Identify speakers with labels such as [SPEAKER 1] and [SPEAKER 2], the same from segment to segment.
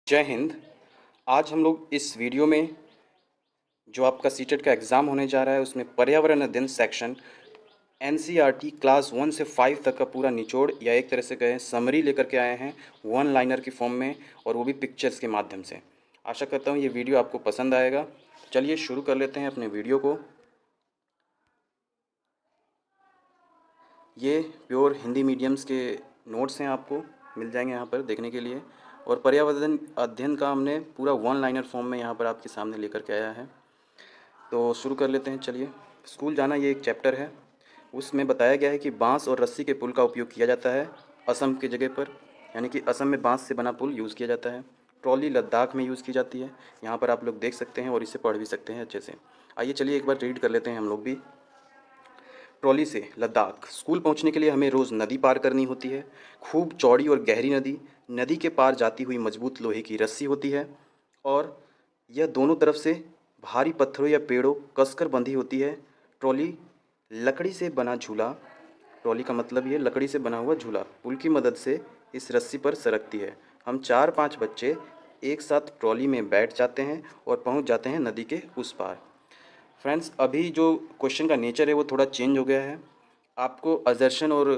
[SPEAKER 1] जय हिंद। आज हम लोग इस वीडियो में जो आपका सीटेट का एग्ज़ाम होने जा रहा है उसमें पर्यावरण अध्ययन सेक्शन एनसीईआरटी क्लास 1 से 5 तक का पूरा निचोड़ या एक तरह से कहें समरी लेकर के आए हैं वन लाइनर की फॉर्म में, और वो भी पिक्चर्स के माध्यम से। आशा करता हूँ ये वीडियो आपको पसंद आएगा। चलिए शुरू कर लेते हैं अपने वीडियो को। ये प्योर हिंदी मीडियम्स के नोट्स हैं, आपको मिल जाएंगे यहाँ पर देखने के लिए। और पर्यावरण अध्ययन का हमने पूरा वन लाइनर फॉर्म में यहाँ पर आपके सामने लेकर के आया है। तो शुरू कर लेते हैं। चलिए, स्कूल जाना ये एक चैप्टर है। उसमें बताया गया है कि बांस और रस्सी के पुल का उपयोग किया जाता है असम की जगह पर, यानी कि असम में बांस से बना पुल यूज़ किया जाता है। ट्रॉली लद्दाख में यूज़ की जाती है, यहाँ पर आप लोग देख सकते हैं और इसे पढ़ भी सकते हैं अच्छे से। आइए चलिए एक बार रीड कर लेते हैं हम लोग भी। ट्रॉली से लद्दाख स्कूल पहुंचने के लिए हमें रोज़ नदी पार करनी होती है। खूब चौड़ी और गहरी नदी, नदी के पार जाती हुई मजबूत लोहे की रस्सी होती है और यह दोनों तरफ से भारी पत्थरों या पेड़ों कसकर बंधी होती है। ट्रॉली लकड़ी से बना झूला, ट्रॉली का मतलब ये लकड़ी से बना हुआ झूला, पुल की मदद से इस रस्सी पर सरकती है। हम 4-5 बच्चे एक साथ ट्रॉली में बैठ जाते हैं और पहुंच जाते हैं नदी के उस पार। फ्रेंड्स, अभी जो क्वेश्चन का नेचर है वो थोड़ा चेंज हो गया है। आपको असर्शन और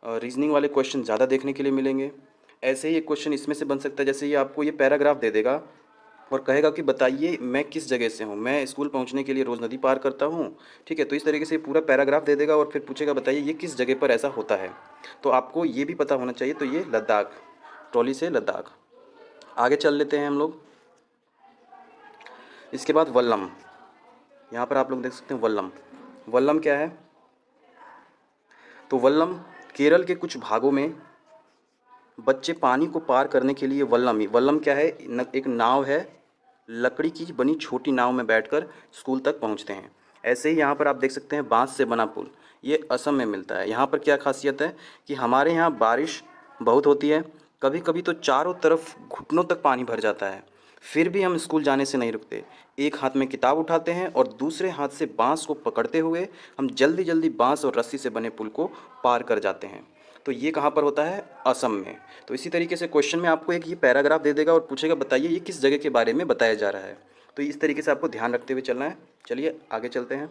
[SPEAKER 1] रीजनिंग वाले क्वेश्चन ज़्यादा देखने के लिए मिलेंगे। ऐसे ही एक क्वेश्चन इसमें से बन सकता है, जैसे ये आपको ये पैराग्राफ दे देगा और कहेगा कि बताइए मैं किस जगह से हूँ, मैं स्कूल पहुँचने के लिए रोज़ नदी पार करता हूँ। ठीक है, तो इस तरीके से पूरा पैराग्राफ दे देगा और फिर पूछेगा बताइए ये किस जगह पर ऐसा होता है। तो आपको ये भी पता होना चाहिए। तो ये लद्दाख, ट्रॉली से लद्दाख। आगे चल लेते हैं हम लोग। इसके बाद वल्लम, यहाँ पर आप लोग देख सकते हैं वल्लम। वल्लम क्या है? तो वल्लम केरल के कुछ भागों में बच्चे पानी को पार करने के लिए वल्लम क्या है? एक नाव है, लकड़ी की बनी छोटी नाव में बैठकर स्कूल तक पहुंचते हैं। ऐसे ही यहाँ पर आप देख सकते हैं बांस से बना पुल, ये असम में मिलता है। यहाँ पर क्या खासियत है कि हमारे यहाँ बारिश बहुत होती है, कभी कभी तो चारों तरफ घुटनों तक पानी भर जाता है, फिर भी हम स्कूल जाने से नहीं रुकते। एक हाथ में किताब उठाते हैं और दूसरे हाथ से बांस को पकड़ते हुए हम जल्दी जल्दी बांस और रस्सी से बने पुल को पार कर जाते हैं। तो ये कहाँ पर होता है? असम में। तो इसी तरीके से क्वेश्चन में आपको एक ये पैराग्राफ दे देगा और पूछेगा बताइए ये किस जगह के बारे में बताया जा रहा है। तो इस तरीके से आपको ध्यान रखते हुए चलना है। चलिए आगे चलते हैं।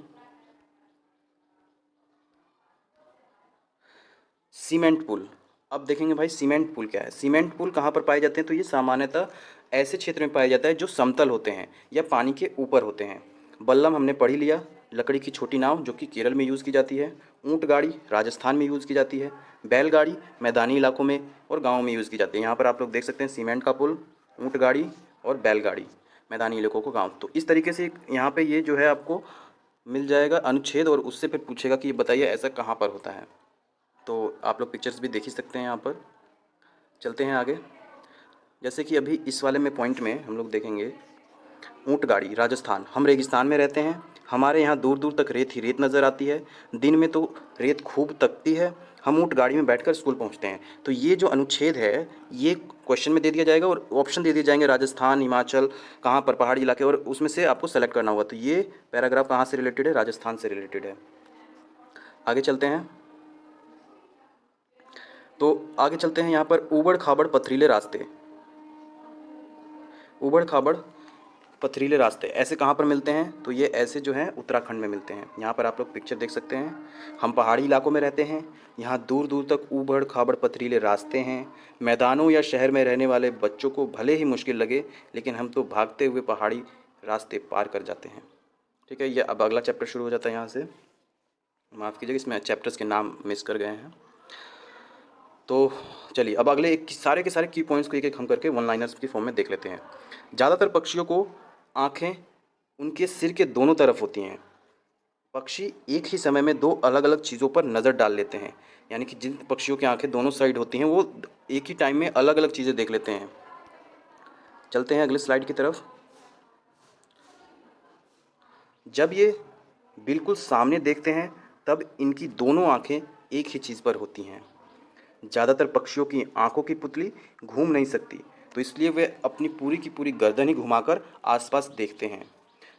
[SPEAKER 1] सीमेंट पुल। अब देखेंगे भाई सीमेंट पुल क्या है। सीमेंट पुल कहाँ पर पाए जाते हैं? तो ये सामान्यतः ऐसे क्षेत्र में पाया जाता है जो समतल होते हैं या पानी के ऊपर होते हैं। बल्लम हमने पढ़ ही लिया, लकड़ी की छोटी नाव जो कि केरल में यूज़ की जाती है। ऊंट गाड़ी राजस्थान में यूज़ की जाती है। बैलगाड़ी मैदानी इलाकों में और गाँव में यूज़ की जाती है। यहाँ पर आप लोग देख सकते हैं सीमेंट का पुल, ऊंट गाड़ी और बैलगाड़ी, मैदानी इलाकों को गाँव। तो इस तरीके से यहाँ पर ये जो है आपको मिल जाएगा अनुच्छेद, और उससे फिर पूछेगा कि ये बताइए ऐसा कहाँ पर होता है। तो आप लोग पिक्चर्स भी देख ही सकते हैं यहाँ पर। चलते हैं आगे। जैसे कि अभी इस वाले में पॉइंट में हम लोग देखेंगे ऊंट गाड़ी राजस्थान। हम रेगिस्तान में रहते हैं, हमारे यहाँ दूर दूर तक रेत ही रेत नज़र आती है, दिन में तो रेत खूब तकती है। हम ऊंट गाड़ी में बैठकर स्कूल पहुँचते हैं। तो ये जो अनुच्छेद है ये क्वेश्चन में दे दिया जाएगा और ऑप्शन दे दिए जाएंगे राजस्थान, हिमाचल, कहाँ पर पहाड़ी इलाके, और उसमें से आपको सेलेक्ट करना होगा। तो ये पैराग्राफ कहाँ से रिलेटेड है? राजस्थान से रिलेटेड है। आगे चलते हैं। तो आगे चलते हैं यहाँ पर ऊबड़ खाबड़ पथरीले रास्ते। ऊबड़ खाबड़ पथरीले रास्ते ऐसे कहाँ पर मिलते हैं? तो ये ऐसे जो हैं उत्तराखंड में मिलते हैं। यहाँ पर आप लोग पिक्चर देख सकते हैं। हम पहाड़ी इलाकों में रहते हैं, यहाँ दूर दूर तक ऊबड़ खाबड़ पथरीले रास्ते हैं। मैदानों या शहर में रहने वाले बच्चों को भले ही मुश्किल लगे, लेकिन हम तो भागते हुए पहाड़ी रास्ते पार कर जाते हैं। ठीक है, ये अब अगला चैप्टर शुरू हो जाता है यहाँ से। माफ़ कीजिएगा, इसमें चैप्टर्स के नाम मिस कर गए हैं। तो चलिए अब अगले एक सारे के सारे की पॉइंट्स को एक एक हम करके वन लाइनर्स की फॉर्म में देख लेते हैं। ज़्यादातर पक्षियों को आँखें उनके सिर के दोनों तरफ होती हैं। पक्षी एक ही समय में दो अलग अलग चीज़ों पर नज़र डाल लेते हैं, यानी कि जिन पक्षियों की आँखें दोनों साइड होती हैं वो एक ही टाइम में अलग अलग चीज़ें देख लेते हैं। चलते हैं अगले स्लाइड की तरफ। जब ये बिल्कुल सामने देखते हैं तब इनकी दोनों आँखें एक ही चीज़ पर होती हैं। ज़्यादातर पक्षियों की आंखों की पुतली घूम नहीं सकती, तो इसलिए वे अपनी पूरी की पूरी गर्दन ही घुमाकर आसपास देखते हैं।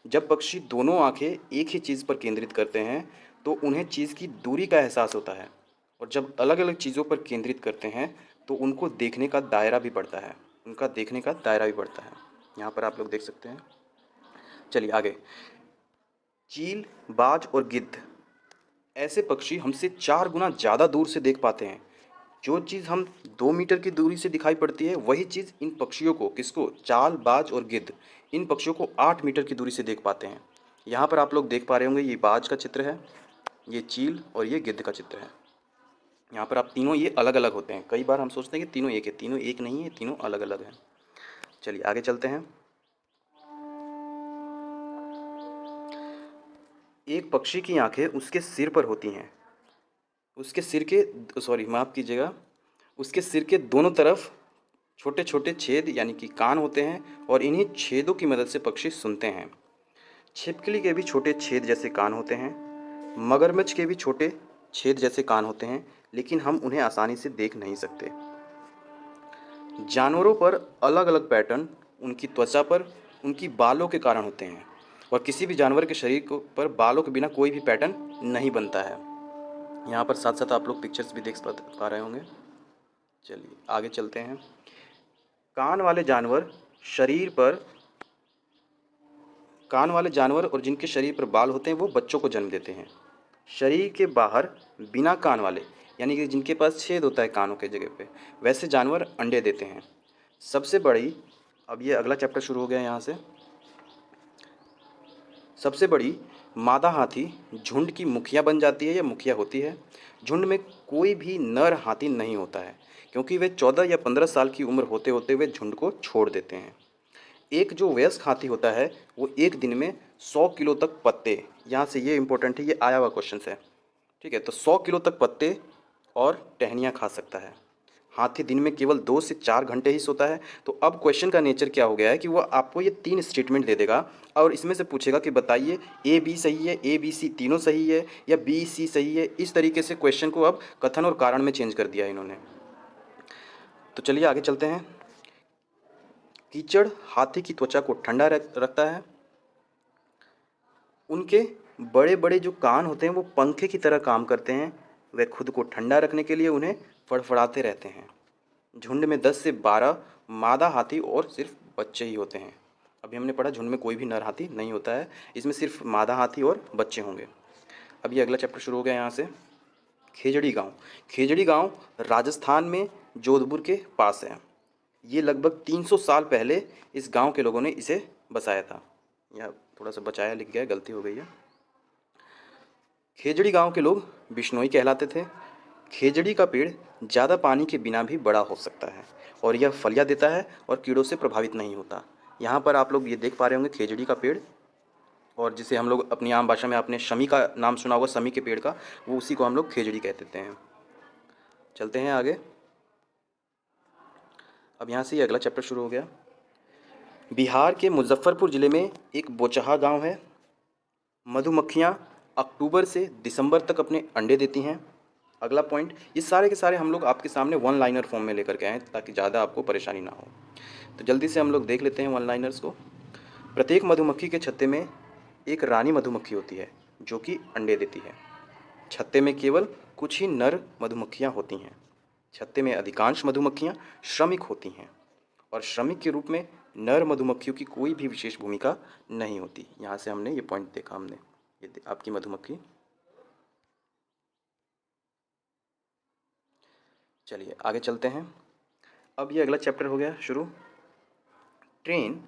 [SPEAKER 1] जब पक्षी दोनों आंखें एक ही चीज़ पर केंद्रित करते हैं तो उन्हें चीज़ की दूरी का एहसास होता है, और जब अलग अलग चीज़ों पर केंद्रित करते हैं तो उनको देखने का दायरा भी बढ़ता है। उनका देखने का दायरा भी बढ़ता है। यहाँ पर आप लोग देख सकते हैं। चलिए आगे। चील, बाज और गिद्ध ऐसे पक्षी हमसे 4 गुना ज़्यादा दूर से देख पाते हैं। जो चीज़ हम 2 मीटर की दूरी से दिखाई पड़ती है, वही चीज़ इन पक्षियों को, किसको, चाल, बाज और गिद्ध, इन पक्षियों को 8 मीटर की दूरी से देख पाते हैं। यहाँ पर आप लोग देख पा रहे होंगे, ये बाज का चित्र है, ये चील और ये गिद्ध का चित्र है। यहाँ पर आप तीनों ये अलग अलग होते हैं। कई बार हम सोचते हैं कि तीनों एक है, तीनों एक नहीं है, तीनों अलग अलग हैं। चलिए आगे चलते हैं। एक पक्षी की आंखें उसके सिर पर होती हैं। उसके सिर के, सॉरी माफ़ कीजिएगा, उसके सिर के दोनों तरफ छोटे छोटे छेद यानी कि कान होते हैं और इन्हीं छेदों की मदद से पक्षी सुनते हैं। छिपकली के भी छोटे छेद जैसे कान होते हैं। मगरमच्छ के भी छोटे छेद जैसे कान होते हैं, लेकिन हम उन्हें आसानी से देख नहीं सकते। जानवरों पर अलग अलग पैटर्न उनकी त्वचा पर, उनकी बालों के कारण होते हैं, और किसी भी जानवर के शरीर को पर बालों के बिना कोई भी पैटर्न नहीं बनता है। यहाँ पर साथ साथ आप लोग पिक्चर्स भी देख पा रहे होंगे। चलिए आगे चलते हैं। कान वाले जानवर शरीर पर कान वाले जानवर और जिनके शरीर पर बाल होते हैं, वो बच्चों को जन्म देते हैं। शरीर के बाहर बिना कान वाले, यानी कि जिनके पास छेद होता है कानों के जगह पे, वैसे जानवर अंडे देते हैं। सबसे बड़ी, अब ये अगला चैप्टर शुरू हो गया यहाँ से। सबसे बड़ी मादा हाथी झुंड की मुखिया बन जाती है या मुखिया होती है। झुंड में कोई भी नर हाथी नहीं होता है, क्योंकि वे 14 या 15 साल की उम्र होते होते वे झुंड को छोड़ देते हैं। एक जो वयस्क हाथी होता है, वो एक दिन में 100 किलो तक पत्ते, यहाँ से ये इंपॉर्टेंट है, ये आया हुआ क्वेश्चन है, ठीक है, तो 100 किलो तक पत्ते और टहनियाँ खा सकता है। हाथी दिन में केवल 2 से 4 घंटे ही सोता है। तो अब क्वेश्चन का नेचर क्या हो गया है कि वो आपको ये 3 स्टेटमेंट दे देगा और इसमें से पूछेगा कि बताइए ए बी सही है, ए बी सी तीनों सही है, या बी सी सही है। इस तरीके से क्वेश्चन को अब कथन और कारण में चेंज कर दिया है इन्होंने। तो चलिए आगे चलते हैं। कीचड़ हाथी की त्वचा को ठंडा रखता है। उनके बड़े बड़े जो कान होते हैं वो पंखे की तरह काम करते हैं। वे खुद को ठंडा रखने के लिए उन्हें फड़फड़ाते रहते हैं। झुंड में 10 से 12 मादा हाथी और सिर्फ बच्चे ही होते हैं। अभी हमने पढ़ा झुंड में कोई भी नर हाथी नहीं होता है, इसमें सिर्फ मादा हाथी और बच्चे होंगे। अब ये अगला चैप्टर शुरू हो गया यहाँ से। खेजड़ी गांव। खेजड़ी गांव राजस्थान में जोधपुर के पास है। ये लगभग 300 साल पहले इस गांव के लोगों ने इसे बसाया था। यह थोड़ा सा बचाया लिख गया, गलती हो गई है। खेजड़ी गांव के लोग बिश्नोई कहलाते थे। खेजड़ी का पेड़ ज़्यादा पानी के बिना भी बड़ा हो सकता है और यह फलियां देता है और कीड़ों से प्रभावित नहीं होता। यहाँ पर आप लोग ये देख पा रहे होंगे खेजड़ी का पेड़, और जिसे हम लोग अपनी आम भाषा में, आपने शमी का नाम सुना होगा, शमी के पेड़ का, वो उसी को हम लोग खेजड़ी कह देते हैं। चलते हैं आगे। अब यहाँ से ये अगला चैप्टर शुरू हो गया। बिहार के मुजफ्फरपुर ज़िले में एक बोचहा गांव है। मधुमक्खियाँ अक्टूबर से दिसंबर तक अपने अंडे देती हैं। अगला पॉइंट, ये सारे के सारे हम लोग आपके सामने वन लाइनर फॉर्म में लेकर के आए ताकि ज़्यादा आपको परेशानी ना हो। तो जल्दी से हम लोग देख लेते हैं वन लाइनर्स को। प्रत्येक मधुमक्खी के छत्ते में एक रानी मधुमक्खी होती है जो कि अंडे देती है। छत्ते में केवल कुछ ही नर मधुमक्खियाँ होती हैं। छत्ते में अधिकांश मधुमक्खियाँ श्रमिक होती हैं और श्रमिक के रूप में नर मधुमक्खियों की कोई भी विशेष भूमिका नहीं होती। यहाँ से हमने ये पॉइंट देखा, हमने ये आपकी मधुमक्खी। चलिए आगे चलते हैं। अब ये अगला चैप्टर हो गया शुरू। ट्रेन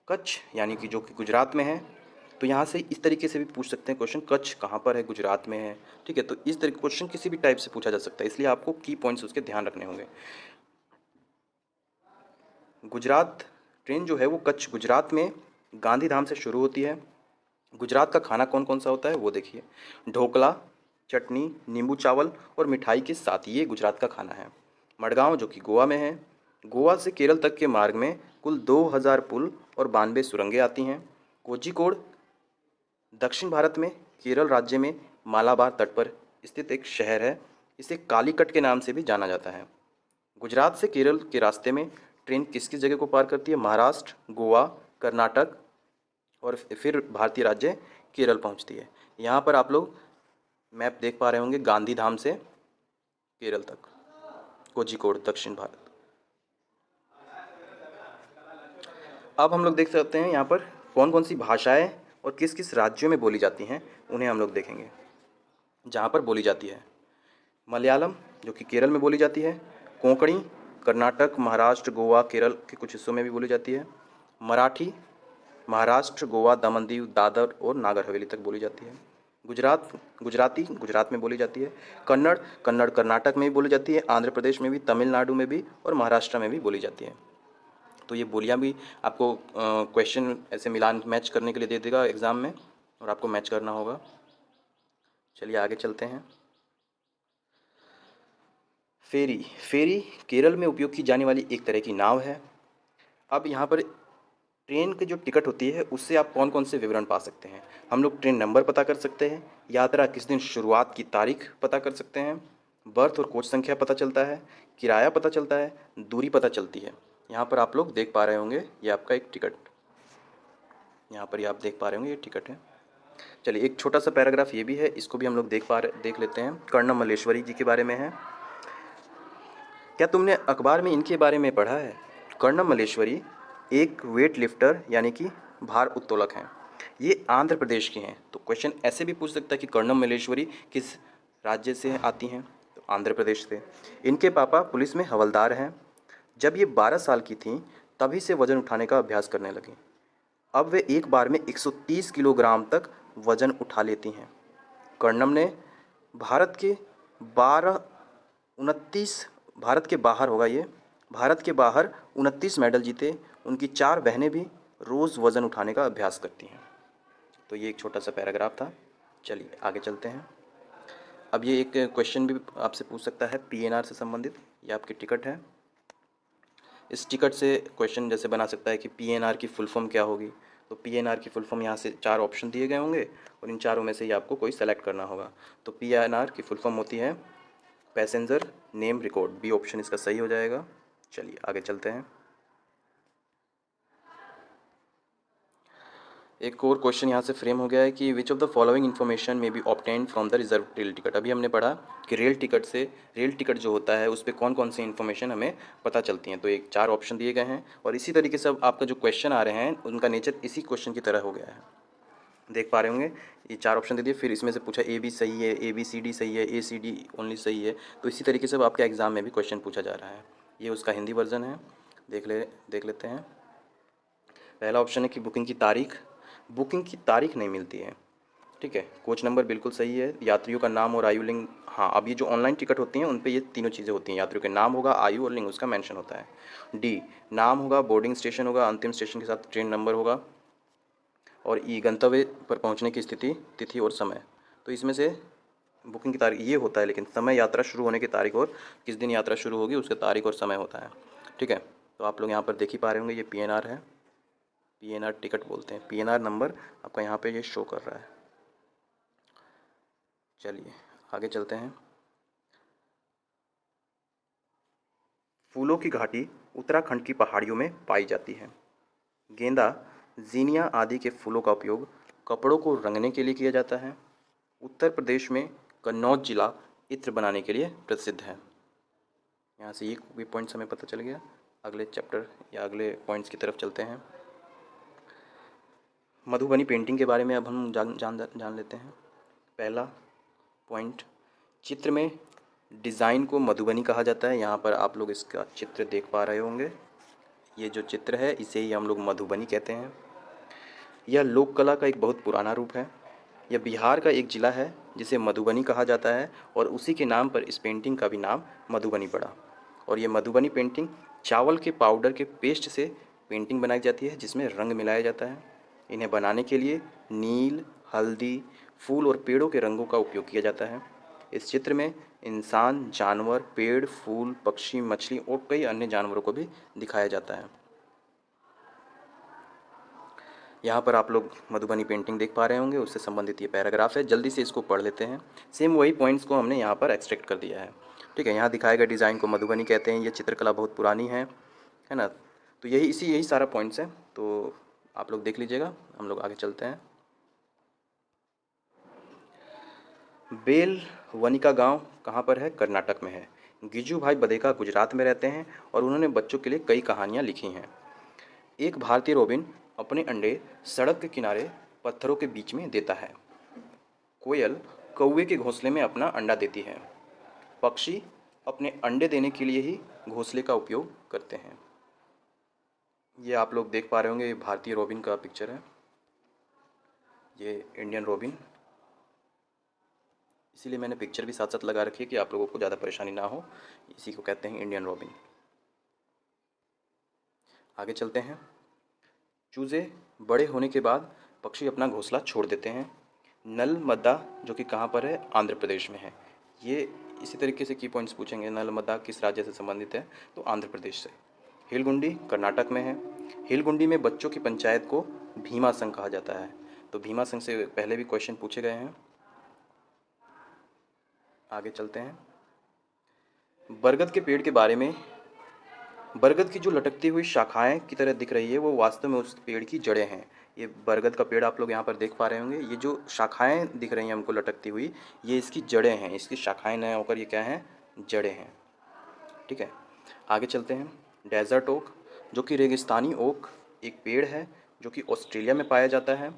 [SPEAKER 1] कच्छ, यानी कि जो कि गुजरात में है। तो यहाँ से इस तरीके से भी पूछ सकते हैं क्वेश्चन, कच्छ कहाँ पर है, गुजरात में है, ठीक है। तो इस तरीके क्वेश्चन किसी भी टाइप से पूछा जा सकता है, इसलिए आपको की पॉइंट्स उसके ध्यान रखने होंगे। गुजरात ट्रेन जो है वो कच्छ गुजरात में गांधीधाम से शुरू होती है। गुजरात का खाना कौन कौन सा होता है वो देखिए। ढोकला, चटनी, नींबू चावल और मिठाई के साथ, ये गुजरात का खाना है। मडगांव जो कि गोवा में है। गोवा से केरल तक के मार्ग में कुल 2000 पुल और 92 सुरंगें आती हैं। कोझिकोड दक्षिण भारत में केरल राज्य में मालाबार तट पर स्थित एक शहर है। इसे कालीकट के नाम से भी जाना जाता है। गुजरात से केरल के रास्ते में ट्रेन किस किस जगह को पार करती है? महाराष्ट्र, गोवा, कर्नाटक और फिर भारतीय राज्य केरल पहुंचती है। यहाँ पर आप लोग मैप देख पा रहे होंगे, गांधीधाम से केरल तक, कोझिकोड दक्षिण भारत। अब हम लोग देख सकते हैं यहाँ पर कौन कौन सी भाषाएं और किस किस राज्यों में बोली जाती हैं, उन्हें हम लोग देखेंगे। जहाँ पर बोली जाती है मलयालम, जो कि केरल में बोली जाती है। कोंकणी, कर्नाटक, महाराष्ट्र, गोवा, केरल के कुछ हिस्सों में भी बोली जाती है। मराठी, महाराष्ट्र, गोवा, दमन दीव, दादर और नागर हवेली तक बोली जाती है। गुजराती गुजरात में बोली जाती है। कन्नड़ कर्नाटक में भी बोली जाती है, आंध्र प्रदेश में भी, तमिलनाडु में भी और महाराष्ट्र में भी बोली जाती है। तो ये बोलियां भी आपको क्वेश्चन ऐसे मिलान मैच करने के लिए दे देगा एग्ज़ाम में, और आपको मैच करना होगा। चलिए आगे चलते हैं। फेरी केरल में उपयोग की जाने वाली एक तरह की नाव है। अब यहाँ पर ट्रेन की जो टिकट होती है उससे आप कौन कौन से विवरण पा सकते हैं। हम लोग ट्रेन नंबर पता कर सकते हैं, यात्रा किस दिन शुरुआत की तारीख पता कर सकते हैं, बर्थ और कोच संख्या पता चलता है, किराया पता चलता है, दूरी पता चलती है। यहाँ पर आप लोग देख पा रहे होंगे ये आपका एक टिकट, यहाँ पर ये आप देख पा रहे होंगे ये टिकट है। चलिए एक छोटा सा पैराग्राफ ये भी है, इसको भी हम लोग देख लेते हैं। कर्णम मल्लेश्वरी जी के बारे में है। क्या तुमने अखबार में इनके बारे में पढ़ा है? कर्णम मल्लेश्वरी एक वेट लिफ्टर यानी कि भार उत्तोलक हैं। ये आंध्र प्रदेश के हैं। तो क्वेश्चन ऐसे भी पूछ सकता है कि कर्णम मल्लेश्वरी किस राज्य से आती हैं, तो आंध्र प्रदेश से। इनके पापा पुलिस में हवलदार हैं। जब ये 12 साल की थीं तभी से वज़न उठाने का अभ्यास करने लगीं। अब वे एक बार में 130 किलोग्राम तक वज़न उठा लेती हैं। कर्णम ने भारत के 29 भारत के बाहर होगा ये भारत के बाहर 29 मेडल जीते। उनकी 4 बहनें भी रोज़ वज़न उठाने का अभ्यास करती हैं। तो ये एक छोटा सा पैराग्राफ था। चलिए आगे चलते हैं। अब ये एक क्वेश्चन भी आपसे पूछ सकता है पीएनआर से संबंधित। ये आपकी टिकट है। इस टिकट से क्वेश्चन जैसे बना सकता है कि पीएनआर की फुल फॉर्म क्या होगी। तो पीएनआर की फुल फॉर्म यहाँ से 4 ऑप्शन दिए गए होंगे और इन चारों में से ही आपको कोई सेलेक्ट करना होगा। तो पीएनआर की फुल फॉर्म होती है passenger name record. B option इसका सही हो जाएगा। चलिए आगे चलते हैं। एक और क्वेश्चन यहाँ से फ्रेम हो गया है कि which of the following information may be obtain from the reserve rail ticket. अभी हमने पढ़ा कि रेल टिकट जो होता है उस पर कौन कौन सी इन्फॉर्मेशन हमें पता चलती हैं। तो एक 4 ऑप्शन दिए गए हैं और इसी तरीके से अब आपका जो क्वेश्चन आ रहे हैं उनका नेचर इसी क्वेश्चन की तरह हो गया है। देख पा रहे होंगे ये 4 ऑप्शन दे दिए, फिर इसमें से पूछा ए बी सही है, ABCD सही है, ACD ओनली सही है। तो इसी तरीके से अब आपके एग्ज़ाम में भी क्वेश्चन पूछा जा रहा है। ये उसका हिंदी वर्जन है। देख लेते हैं। पहला ऑप्शन है कि बुकिंग की तारीख नहीं मिलती है। ठीक है। कोच नंबर बिल्कुल सही है। यात्रियों का नाम और आयु लिंग, हाँ अब ये जो ऑनलाइन टिकट होती हैं उन पे ये तीनों चीज़ें होती हैं। यात्रियों के नाम होगा, आयु और लिंग उसका मेंशन होता है। डी नाम होगा, बोर्डिंग स्टेशन होगा, अंतिम स्टेशन के साथ ट्रेन नंबर होगा। और ई गंतव्य पर पहुंचने की स्थिति, तिथि और समय। तो इसमें से बुकिंग की तारीख ये होता है, लेकिन समय यात्रा शुरू होने की तारीख और किस दिन यात्रा शुरू होगी उसका तारीख और समय होता है। ठीक है। तो आप लोग यहाँ पर देख ही पा रहे होंगे ये पीएनआर है। पीएनआर टिकट बोलते हैं। पीएनआर नंबर आपका यहाँ पे ये शो कर रहा है। चलिए आगे चलते हैं। फूलों की घाटी उत्तराखंड की पहाड़ियों में पाई जाती है। गेंदा, जीनिया आदि के फूलों का उपयोग कपड़ों को रंगने के लिए किया जाता है। उत्तर प्रदेश में कन्नौज जिला इत्र बनाने के लिए प्रसिद्ध है। यहाँ से ये भी पॉइंट्स हमें पता चल गया। अगले चैप्टर या अगले पॉइंट्स की तरफ चलते हैं। मधुबनी पेंटिंग के बारे में अब हम जान लेते हैं। पहला पॉइंट, चित्र में डिज़ाइन को मधुबनी कहा जाता है। यहाँ पर आप लोग इसका चित्र देख पा रहे होंगे। ये जो चित्र है इसे ही हम लोग मधुबनी कहते हैं। यह लोक कला का एक बहुत पुराना रूप है। यह बिहार का एक ज़िला है जिसे मधुबनी कहा जाता है और उसी के नाम पर इस पेंटिंग का भी नाम मधुबनी पड़ा। और ये मधुबनी पेंटिंग चावल के पाउडर के पेस्ट से पेंटिंग बनाई जाती है जिसमें रंग मिलाया जाता है। इन्हें बनाने के लिए नील, हल्दी, फूल और पेड़ों के रंगों का उपयोग किया जाता है। इस चित्र में इंसान, जानवर, पेड़, फूल, पक्षी, मछली और कई अन्य जानवरों को भी दिखाया जाता है। यहाँ पर आप लोग मधुबनी पेंटिंग देख पा रहे होंगे, उससे संबंधित ये पैराग्राफ है। जल्दी से इसको पढ़ लेते हैं। सेम वही पॉइंट्स को हमने यहाँ पर एक्सट्रैक्ट कर दिया है। ठीक है। यहाँ दिखाए गए डिज़ाइन को मधुबनी कहते हैं। ये चित्रकला बहुत पुरानी है ना। तो यही सारा पॉइंट्स है। तो आप लोग देख लीजिएगा। हम लोग आगे चलते हैं। बेलवनिका गांव कहाँ पर है? कर्नाटक में है। गिजू भाई बधेका गुजरात में रहते हैं और उन्होंने बच्चों के लिए कई कहानियाँ लिखी हैं। एक भारतीय रोबिन अपने अंडे सड़क के किनारे पत्थरों के बीच में देता है। कोयल कौवे के घोंसले में अपना अंडा देती है। पक्षी अपने अंडे देने के लिए ही घोंसले का उपयोग करते हैं। ये आप लोग देख पा रहे होंगे, ये भारतीय रोबिन का पिक्चर है, ये इंडियन रोबिन। इसीलिए मैंने पिक्चर भी साथ साथ लगा रखी है कि आप लोगों को ज़्यादा परेशानी ना हो। इसी को कहते हैं इंडियन रोबिन। आगे चलते हैं। चूजे बड़े होने के बाद पक्षी अपना घोंसला छोड़ देते हैं। नल मद्दा जो कि कहाँ पर है, आंध्र प्रदेश में है। ये इसी तरीके से की पॉइंट्स पूछेंगे। नल मद्दा किस राज्य से संबंधित है, तो आंध्र प्रदेश से। हिलगुंडी कर्नाटक में है। हिलगुंडी में बच्चों की पंचायत को भीमा संघ कहा जाता है। तो भीमा संघ से पहले भी क्वेश्चन पूछे गए हैं। आगे चलते हैं। बरगद के पेड़ के बारे में। बरगद की जो लटकती हुई शाखाएं की तरह दिख रही है, वो वास्तव में उस पेड़ की जड़ें हैं। ये बरगद का पेड़ आप लोग यहाँ पर देख पा रहे होंगे। ये जो शाखाएं दिख रही हैं हमको लटकती हुई, ये इसकी जड़ें हैं। इसकी शाखाएं न होकर ये क्या हैं, जड़ें हैं। ठीक है, आगे चलते हैं। डेजर्ट ओक जो कि रेगिस्तानी ओक एक पेड़ है जो कि ऑस्ट्रेलिया में पाया जाता है।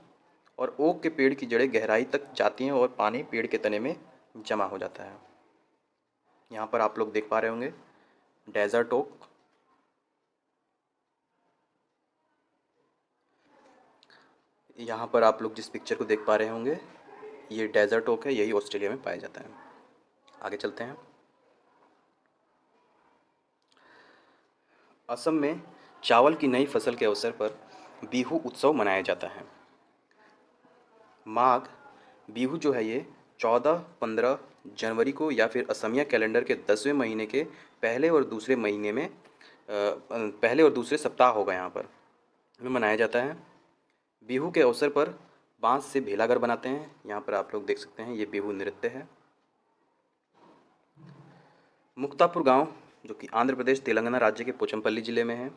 [SPEAKER 1] और ओक के पेड़ की जड़ें गहराई तक जाती हैं और पानी पेड़ के तने में जमा हो जाता है। यहाँ पर आप लोग देख पा रहे होंगे डेजर्ट ओक। यहाँ पर आप लोग जिस पिक्चर को देख पा रहे होंगे, ये डेजर्ट ओक है, यही ऑस्ट्रेलिया में पाया जाता है। आगे चलते हैं। असम में चावल की नई फसल के अवसर पर बिहू उत्सव मनाया जाता है। माघ बिहू जो है ये 14-15 जनवरी को या फिर असमिया कैलेंडर के 10वें महीने के पहले और दूसरे महीने में पहले और दूसरे सप्ताह होगा यहाँ पर में मनाया जाता है। बिहू के अवसर पर बांस से भेलाघर बनाते हैं। यहाँ पर आप लोग देख सकते हैं, ये बिहू नृत्य है। मुक्तापुर गांव जो कि आंध्र प्रदेश तेलंगाना राज्य के पोचमपल्ली ज़िले में है।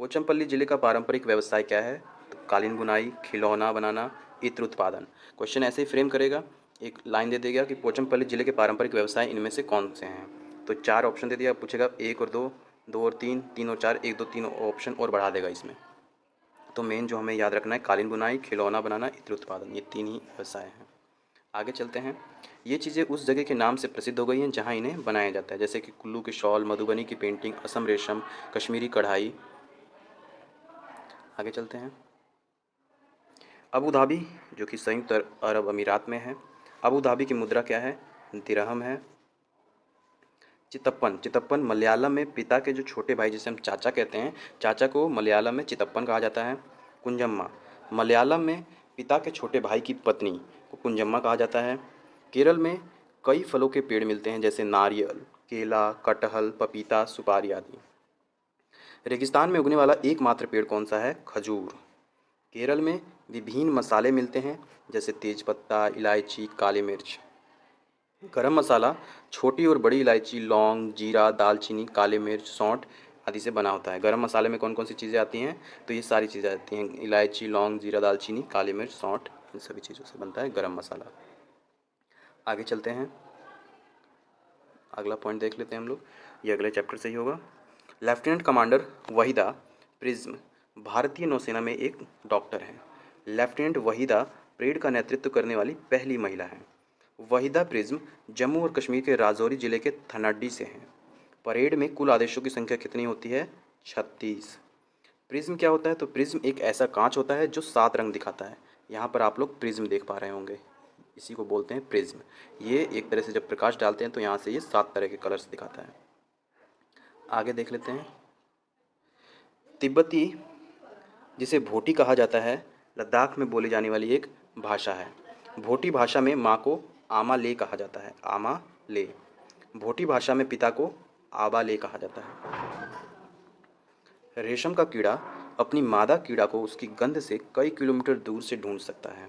[SPEAKER 1] पोचमपल्ली ज़िले का पारंपरिक व्यवसाय क्या है, तो कालीन बुनाई, खिलौना बनाना, इत्र उत्पादन। क्वेश्चन ऐसे ही फ्रेम करेगा, एक लाइन दे देगा कि पोचमपल्ली ज़िले के पारंपरिक व्यवसाय इनमें से कौन से हैं। तो 4 ऑप्शन दे दिया, पूछेगा 1 और 2, 2 और 3, 3 और 4, 1 2 3 ऑप्शन और बढ़ा देगा इसमें। तो मेन जो हमें याद रखना है, कालीन बुनाई, खिलौना बनाना, इत्र उत्पादन, ये 3 ही व्यवसाय हैं। आगे चलते हैं। ये चीज़ें उस जगह के नाम से प्रसिद्ध हो गई हैं जहाँ इन्हें बनाया जाता है, जैसे कि कुल्लू के शॉल, मधुबनी की पेंटिंग, असम रेशम, कश्मीरी कढ़ाई। आगे चलते हैं। अबू धाबी जो कि संयुक्त अरब अमीरात में है। अबू धाबी की मुद्रा क्या है, दिरहम है। चितप्पन, चितप्पन मलयालम में पिता के जो छोटे भाई जिसे हम चाचा कहते हैं, चाचा को मलयालम में चितप्पन कहा जाता है। कुंजम्मा मलयालम में पिता के छोटे भाई की पत्नी को कुंजम्मा कहा जाता है। केरल में कई फलों के पेड़ मिलते हैं जैसे नारियल, केला, कटहल, पपीता, सुपारी आदि। रेगिस्तान में उगने वाला एकमात्र पेड़ कौन सा है, खजूर। केरल में विभिन्न मसाले मिलते हैं जैसे तेजपत्ता, इलायची, काली मिर्च। गरम मसाला छोटी और बड़ी इलायची, लौंग, जीरा, दालचीनी, काली मिर्च, सौंठ आदि से बना होता है। गरम मसाले में कौन कौन सी चीज़ें आती हैं, तो ये सारी चीज़ें आती हैं, इलायची, लौंग, जीरा, दालचीनी, काली मिर्च, सौंठ, इन सभी चीज़ों से बनता है गरम मसाला। आगे चलते हैं, अगला पॉइंट देख लेते हैं हम लोग, ये अगले चैप्टर से ही होगा। लेफ्टिनेंट कमांडर वहीदा प्रिज्म भारतीय नौसेना में एक डॉक्टर हैं। लेफ्टिनेंट वहीदा परेड का नेतृत्व करने वाली पहली महिला हैं। वहीदा प्रिज्म जम्मू और कश्मीर के राजौरी जिले के थनाडी से हैं। परेड में कुल आदेशों की संख्या कितनी होती है, 36। प्रिज्म क्या होता है, तो प्रिज्म एक ऐसा कांच होता है जो 7 रंग दिखाता है। यहाँ पर आप लोग प्रिज्म देख पा रहे होंगे, इसी को बोलते हैं प्रिज्म। ये एक तरह से जब प्रकाश डालते हैं तो यहाँ से ये 7 तरह के कलर्स दिखाता है। आगे देख लेते हैं। तिब्बती जिसे भोटी कहा जाता है, लद्दाख में बोली जाने वाली एक भाषा है। भोटी भाषा में माँ को आमा ले कहा जाता है, आमा ले। भोटी भाषा में पिता को आबा ले कहा जाता है। रेशम का कीड़ा अपनी मादा कीड़ा को उसकी गंध से कई किलोमीटर दूर से ढूंढ सकता है।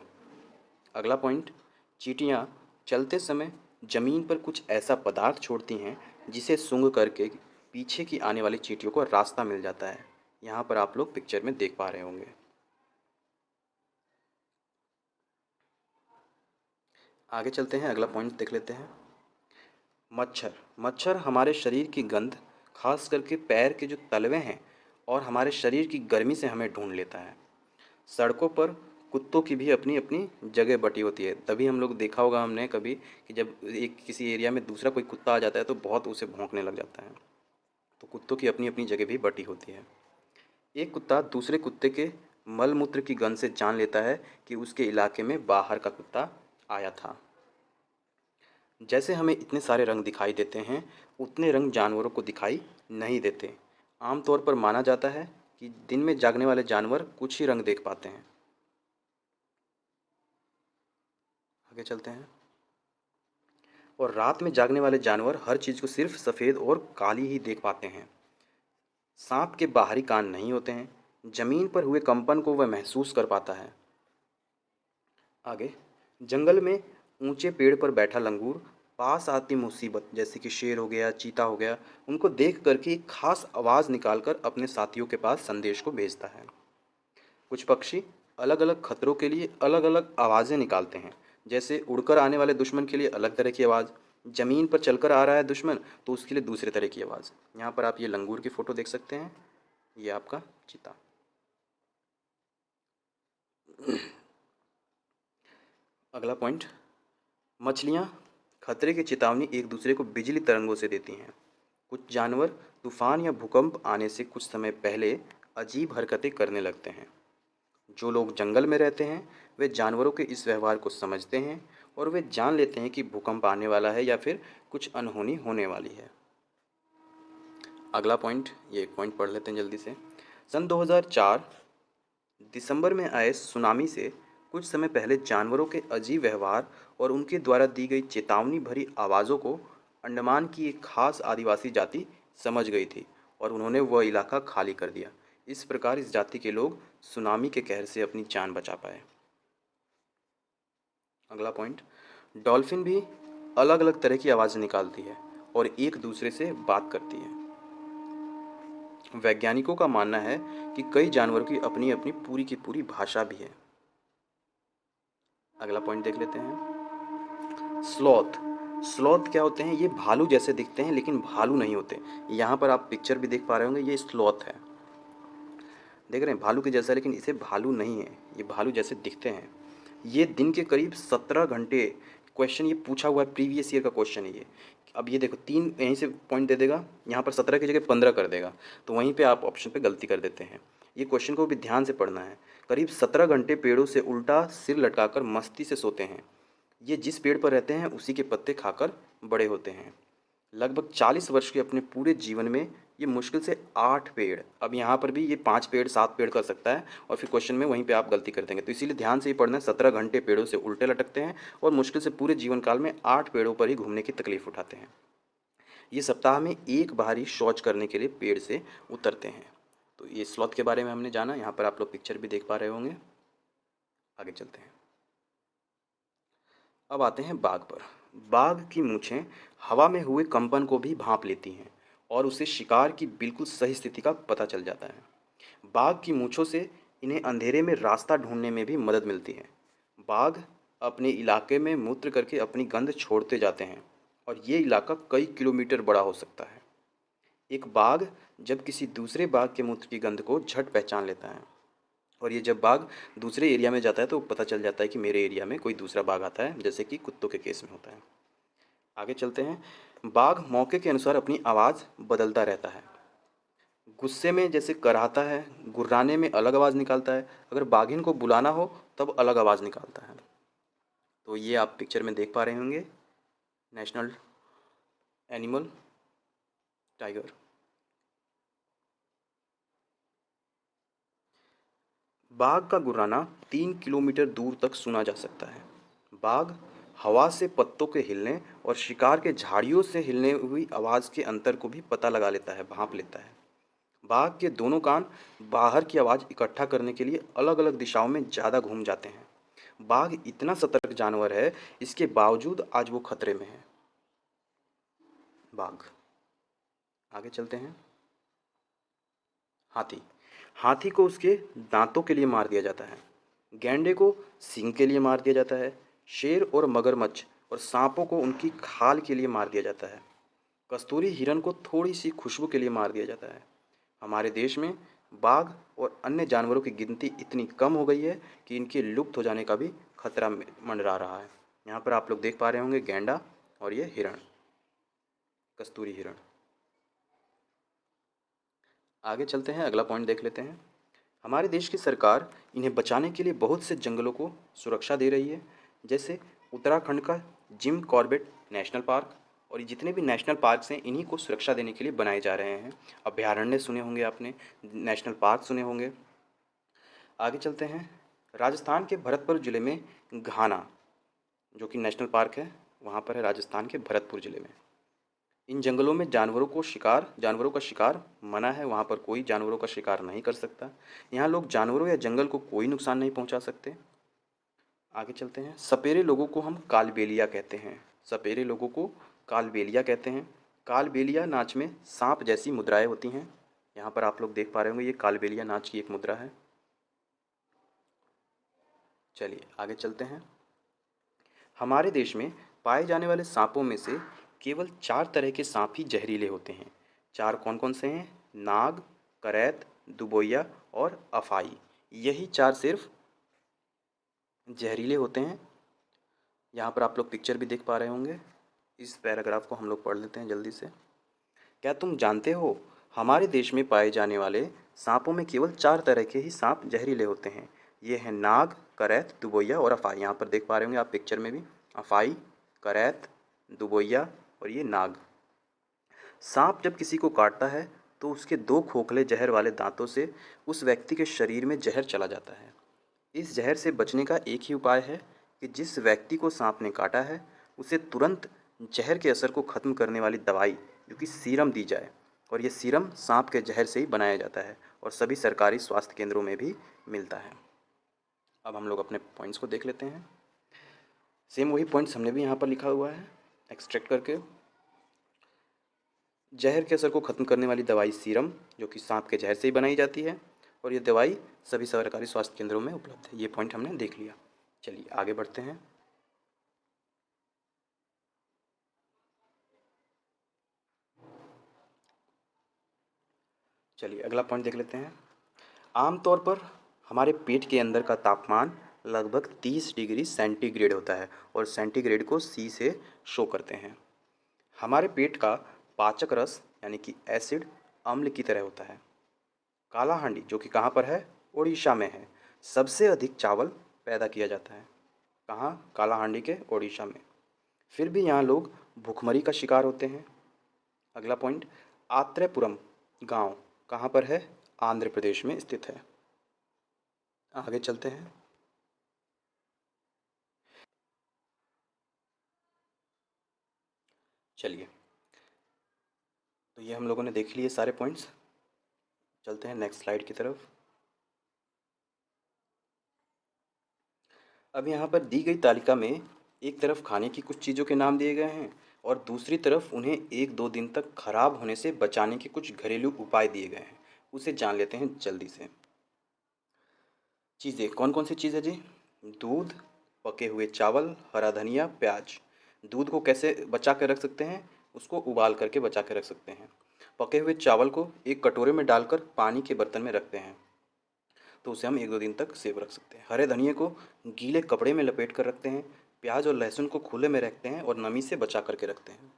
[SPEAKER 1] अगला पॉइंट, चींटियाँ चलते समय जमीन पर कुछ ऐसा पदार्थ छोड़ती हैं जिसे सूंघ करके पीछे की आने वाली चींटियों को रास्ता मिल जाता है। यहाँ पर आप लोग पिक्चर में देख पा रहे होंगे। आगे चलते हैं, अगला पॉइंट देख लेते हैं। मच्छर, मच्छर हमारे शरीर की गंध, खास करके पैर के जो तलवे हैं और हमारे शरीर की गर्मी से हमें ढूंढ लेता है। सड़कों पर कुत्तों की भी अपनी अपनी जगह बटी होती है, तभी हम लोग देखा होगा हमने कभी कि जब एक किसी एरिया में दूसरा कोई कुत्ता आ जाता है तो बहुत उसे भौंकने लग जाता है। तो कुत्तों की अपनी अपनी जगह भी बटी होती है। एक कुत्ता दूसरे कुत्ते के मल मूत्र की गंध से जान लेता है कि उसके इलाके में बाहर का कुत्ता आया था। जैसे हमें इतने सारे रंग दिखाई देते हैं, उतने रंग जानवरों को दिखाई नहीं देते। आमतौर पर माना जाता है कि दिन में जागने वाले जानवर कुछ ही रंग देख पाते हैं। आगे चलते हैं। और रात में जागने वाले जानवर हर चीज़ को सिर्फ सफ़ेद और काली ही देख पाते हैं। सांप के बाहरी कान नहीं होते हैं। जमीन पर हुए कंपन को वह महसूस कर पाता है। आगे, जंगल में ऊंचे पेड़ पर बैठा लंगूर पास आती मुसीबत जैसे कि शेर हो गया, चीता हो गया, उनको देख करके एक खास आवाज़ निकालकर अपने साथियों के पास संदेश को भेजता है। कुछ पक्षी अलग अलग खतरों के लिए अलग अलग आवाज़ें निकालते हैं। जैसे उड़कर आने वाले दुश्मन के लिए अलग तरह की आवाज़, ज़मीन पर चलकर आ रहा है दुश्मन तो उसके लिए दूसरे तरह की आवाज़। यहाँ पर आप ये लंगूर की फ़ोटो देख सकते हैं, ये आपका चीता। अगला पॉइंट, मछलियाँ खतरे की चेतावनी एक दूसरे को बिजली तरंगों से देती हैं। कुछ जानवर तूफान या भूकंप आने से कुछ समय पहले अजीब हरकतें करने लगते हैं। जो लोग जंगल में रहते हैं वे जानवरों के इस व्यवहार को समझते हैं और वे जान लेते हैं कि भूकंप आने वाला है या फिर कुछ अनहोनी होने वाली है। अगला पॉइंट, ये एक पॉइंट पढ़ लेते हैं जल्दी से। सन 2004 दिसंबर में आए सुनामी से कुछ समय पहले जानवरों के अजीब व्यवहार और उनके द्वारा दी गई चेतावनी भरी आवाज़ों को अंडमान की एक खास आदिवासी जाति समझ गई थी और उन्होंने वह इलाका खाली कर दिया। इस प्रकार इस जाति के लोग सुनामी के कहर से अपनी जान बचा पाए। अगला पॉइंट, डॉल्फिन भी अलग अलग तरह की आवाज़ निकालती है और एक दूसरे से बात करती है। वैज्ञानिकों का मानना है कि कई जानवरों की अपनी अपनी पूरी की पूरी भाषा भी है। अगला पॉइंट देख लेते हैं। स्लॉथ। स्लॉथ क्या होते हैं? ये भालू जैसे दिखते हैं लेकिन भालू नहीं होते। यहाँ पर आप पिक्चर भी देख पा रहे होंगे, ये स्लॉथ है। देख रहे हैं भालू के जैसा, लेकिन इसे भालू नहीं है, ये भालू जैसे दिखते हैं। ये दिन के करीब 17 घंटे, क्वेश्चन ये पूछा हुआ है, प्रीवियस ईयर का क्वेश्चन है ये। अब ये देखो 3 यहीं से पॉइंट दे देगा, यहाँ पर 17 की जगह 15 कर देगा, तो वहीं पे आप ऑप्शन पे गलती कर देते हैं। ये क्वेश्चन को भी ध्यान से पढ़ना है। करीब 17 घंटे पेड़ों से उल्टा सिर लटकाकर मस्ती से सोते हैं। ये जिस पेड़ पर रहते हैं उसी के पत्ते खाकर बड़े होते हैं। लगभग 40 वर्ष के अपने पूरे जीवन में ये मुश्किल से 8 पेड़, अब यहाँ पर भी ये 5 पेड़ 7 पेड़ कर सकता है और फिर क्वेश्चन में वहीं पे आप गलती कर देंगे, तो इसीलिए ध्यान से ही पढ़ना है। 17 घंटे पेड़ों से उल्टे लटकते हैं और मुश्किल से पूरे जीवन काल में 8 पेड़ों पर ही घूमने की तकलीफ उठाते हैं। ये सप्ताह में एक बार ही शौच करने के लिए पेड़ से उतरते हैं। तो ये स्लॉथ के बारे में हमने जाना। यहाँ पर आप लोग पिक्चर भी देख पा रहे होंगे। आगे चलते हैं। अब आते हैं बाघ पर। बाघ की मूंछें हवा में हुए कंपन को भी भांप लेती हैं और उसे शिकार की बिल्कुल सही स्थिति का पता चल जाता है। बाघ की मूंछों से इन्हें अंधेरे में रास्ता ढूंढने में भी मदद मिलती है। बाघ अपने इलाके में मूत्र करके अपनी गंध छोड़ते जाते हैं और ये इलाका कई किलोमीटर बड़ा हो सकता है। एक बाघ जब किसी दूसरे बाघ के मूत्र की गंध को झट पहचान लेता है और ये जब बाघ दूसरे एरिया में जाता है तो पता चल जाता है कि मेरे एरिया में कोई दूसरा बाघ आता है, जैसे कि कुत्तों के केस में होता है। आगे चलते हैं। बाघ मौके के अनुसार अपनी आवाज़ बदलता रहता है। गुस्से में जैसे कराहता है, गुर्राने में अलग आवाज़ निकालता है, अगर बाघिन को बुलाना हो तब अलग आवाज़ निकालता है। तो ये आप पिक्चर में देख पा रहे होंगे, नेशनल एनिमल टाइगर। बाघ का गुर्राना 3 किलोमीटर दूर तक सुना जा सकता है। बाघ हवा से पत्तों के हिलने और शिकार के झाड़ियों से हिलने हुई आवाज़ के अंतर को भी पता लगा लेता है, भांप लेता है। बाघ के दोनों कान बाहर की आवाज़ इकट्ठा करने के लिए अलग अलग दिशाओं में ज़्यादा घूम जाते हैं। बाघ इतना सतर्क जानवर है, इसके बावजूद आज वो खतरे में है। बाघ। आगे चलते हैं। हाथी। हाथी को उसके दांतों के लिए मार दिया जाता है। गैंडे को सींग के लिए मार दिया जाता है। शेर और मगरमच्छ और सांपों को उनकी खाल के लिए मार दिया जाता है। कस्तूरी हिरण को थोड़ी सी खुशबू के लिए मार दिया जाता है। हमारे देश में बाघ और अन्य जानवरों की गिनती इतनी कम हो गई है कि इनके लुप्त हो जाने का भी खतरा मंडरा रहा है। यहाँ पर आप लोग देख पा रहे होंगे गैंडा और ये हिरण, कस्तूरी हिरण। आगे चलते हैं, अगला पॉइंट देख लेते हैं। हमारे देश की सरकार इन्हें बचाने के लिए बहुत से जंगलों को सुरक्षा दे रही है, जैसे उत्तराखंड का जिम कॉर्बेट नेशनल पार्क, और ये जितने भी नेशनल पार्क्स हैं इन्हीं को सुरक्षा देने के लिए बनाए जा रहे हैं। अभयारण्य सुने होंगे आपने, नेशनल पार्क सुने होंगे। आगे चलते हैं, राजस्थान के भरतपुर ज़िले में घाना जो कि नेशनल पार्क है, वहाँ पर है राजस्थान के भरतपुर ज़िले में। इन जंगलों में जानवरों का शिकार मना है, वहाँ पर कोई जानवरों का शिकार नहीं कर सकता। यहाँ लोग जानवरों या जंगल को कोई नुकसान नहीं पहुँचा सकते। आगे चलते हैं, सपेरे लोगों को हम कालबेलिया कहते हैं। सपेरे लोगों को कालबेलिया कहते हैं। कालबेलिया नाच में सांप जैसी मुद्राएं होती हैं। यहाँ पर आप लोग देख पा रहे होंगे, ये कालबेलिया नाच की एक मुद्रा है। चलिए आगे चलते हैं। हमारे देश में पाए जाने वाले सांपों में से केवल 4 तरह के सांप ही जहरीले होते हैं। 4 कौन कौन से हैं? नाग, करैत, दुबोया और अफाई। यही 4 सिर्फ जहरीले होते हैं। यहाँ पर आप लोग पिक्चर भी देख पा रहे होंगे। इस पैराग्राफ को हम लोग पढ़ लेते हैं जल्दी से। क्या तुम जानते हो, हमारे देश में पाए जाने वाले सांपों में केवल 4 तरह के ही सांप जहरीले होते हैं। ये हैं नाग, करैत, दुबोया और अफाई। यहाँ पर देख पा रहे होंगे आप पिक्चर में भी, अफाई, करैत, दुबोया और ये नाग। सांप जब किसी को काटता है तो उसके 2 खोखले जहर वाले दांतों से उस व्यक्ति के शरीर में जहर चला जाता है। इस जहर से बचने का एक ही उपाय है कि जिस व्यक्ति को सांप ने काटा है उसे तुरंत जहर के असर को ख़त्म करने वाली दवाई जो कि सीरम दी जाए, और ये सीरम सांप के जहर से ही बनाया जाता है और सभी सरकारी स्वास्थ्य केंद्रों में भी मिलता है। अब हम लोग अपने पॉइंट्स को देख लेते हैं। सेम वही पॉइंट्स हमने भी यहाँ पर लिखा हुआ है एक्सट्रैक्ट करके। जहर के असर को ख़त्म करने वाली दवाई सीरम जो कि सांप के जहर से ही बनाई जाती है, और ये दवाई सभी सरकारी स्वास्थ्य केंद्रों में उपलब्ध है। ये पॉइंट हमने देख लिया। चलिए आगे बढ़ते हैं। चलिए अगला पॉइंट देख लेते हैं। आमतौर पर हमारे पेट के अंदर का तापमान लगभग 30 डिग्री सेंटीग्रेड होता है, और सेंटीग्रेड को सी से शो करते हैं। हमारे पेट का पाचक रस यानी कि एसिड अम्ल की तरह होता है। काला हांडी जो कि कहाँ पर है? उड़ीसा में है। सबसे अधिक चावल पैदा किया जाता है कहाँ? काला हांडी के उड़ीसा में। फिर भी यहाँ लोग भूखमरी का शिकार होते हैं। अगला पॉइंट, आत्रेयपुरम गांव कहाँ पर है? आंध्र प्रदेश में स्थित है। आगे चलते हैं। चलिए, तो ये हम लोगों ने देख लिए सारे पॉइंट्स। चलते हैं नेक्स्ट स्लाइड की तरफ। अब यहाँ पर दी गई तालिका में एक तरफ खाने की कुछ चीज़ों के नाम दिए गए हैं और दूसरी तरफ उन्हें 1-2 दिन तक खराब होने से बचाने के कुछ घरेलू उपाय दिए गए हैं। उसे जान लेते हैं जल्दी से। चीज़ें कौन कौन सी चीज़ है जी? दूध, पके हुए चावल, हरा धनिया, प्याज। दूध को कैसे बचा कर रख सकते हैं? उसको उबाल करके बचा के रख सकते हैं। पके हुए चावल को एक कटोरे में डालकर पानी के बर्तन में रखते हैं, तो उसे हम 1-2 दिन तक सेव रख सकते हैं। हरे धनिए को गीले कपड़े में लपेट कर रखते हैं। प्याज और लहसुन को खुले में रखते हैं और नमी से बचा करके रखते हैं।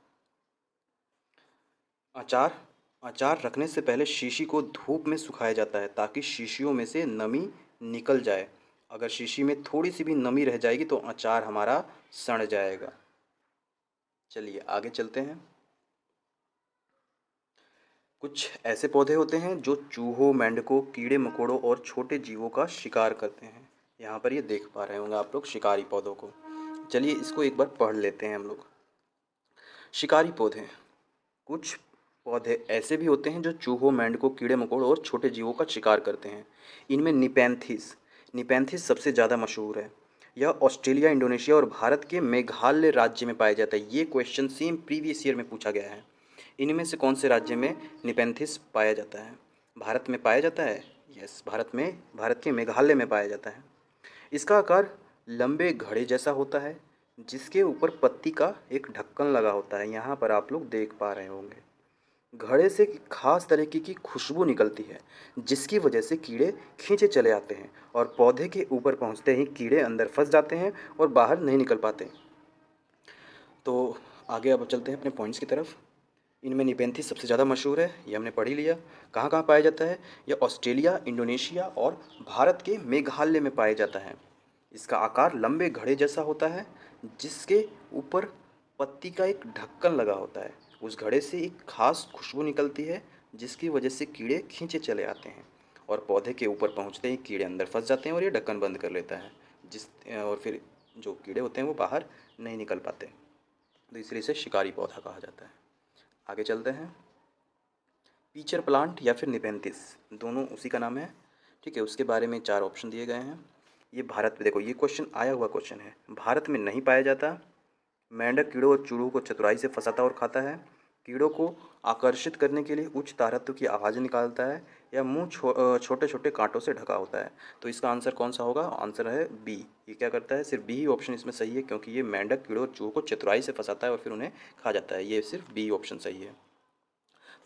[SPEAKER 1] अचार अचार रखने से पहले शीशी को धूप में सुखाया जाता है ताकि शीशियों में से नमी निकल जाए। अगर शीशी में थोड़ी सी भी नमी रह जाएगी तो अचार हमारा सड़ जाएगा। चलिए आगे चलते हैं। कुछ ऐसे पौधे होते हैं जो चूहों, मेंढकों, कीड़े मकोड़ों और छोटे जीवों का शिकार करते हैं। यहाँ पर ये देख पा रहे होंगे आप लोग शिकारी पौधों को। चलिए इसको एक बार पढ़ लेते हैं हम लोग। शिकारी पौधे, कुछ पौधे ऐसे भी होते हैं जो चूहों, मेंढकों, कीड़े मकोड़ों और छोटे जीवों का शिकार करते हैं। इनमें निपेंथिस निपेंथिस सबसे ज़्यादा मशहूर है। यह ऑस्ट्रेलिया, इंडोनेशिया और भारत के मेघालय राज्य में पाया जाता है। ये क्वेश्चन सेम प्रीवियस ईयर में पूछा गया है। इनमें से कौन से राज्य में निपेंथिस पाया जाता है? भारत में पाया जाता है। यस, भारत के मेघालय में पाया जाता है। इसका आकार लंबे घड़े जैसा होता है जिसके ऊपर पत्ती का एक ढक्कन लगा होता है। यहाँ पर आप लोग देख पा रहे होंगे। घड़े से खास तरीके की खुशबू निकलती है, जिसकी वजह से कीड़े खींचे चले आते हैं और पौधे के ऊपर पहुंचते ही कीड़े अंदर फंस जाते हैं और बाहर नहीं निकल पाते। तो आगे अब चलते हैं अपने पॉइंट्स की तरफ। इनमें निपेंथिस सबसे ज़्यादा मशहूर है, ये हमने पढ़ ही लिया। कहाँ कहाँ पाया जाता है? यह ऑस्ट्रेलिया, इंडोनेशिया और भारत के मेघालय में पाया जाता है। इसका आकार लंबे घड़े जैसा होता है, जिसके ऊपर पत्ती का एक ढक्कन लगा होता है। उस घड़े से एक खास खुशबू निकलती है, जिसकी वजह से कीड़े खींचे चले आते हैं और पौधे के ऊपर पहुंचते ही कीड़े अंदर फंस जाते हैं और ये ढक्कन बंद कर लेता है, जिस और फिर जो कीड़े होते हैं वो बाहर नहीं निकल पाते। तो इसलिए इसे शिकारी पौधा कहा जाता है। आगे चलते हैं। पीचर प्लांट या फिर निपेंथिस, दोनों उसी का नाम है। ठीक है, उसके बारे में 4 ऑप्शन दिए गए हैं। ये भारत में, देखो ये क्वेश्चन आया हुआ क्वेश्चन है, भारत में नहीं पाया जाता। मेंढक कीड़ों और चूहों को चतुराई से फंसाता और खाता है। कीड़ों को आकर्षित करने के लिए उच्च तारत्व की आवाज़ निकालता है, या मुंह छोटे छोटे कांटों से ढका होता है। तो इसका आंसर कौन सा होगा? आंसर है बी। ये क्या करता है? सिर्फ बी ही ऑप्शन इसमें सही है, क्योंकि ये मेंढक कीड़ों और चूहों को चतुराई से फंसाता है और फिर उन्हें खा जाता है। ये सिर्फ बी ऑप्शन सही है।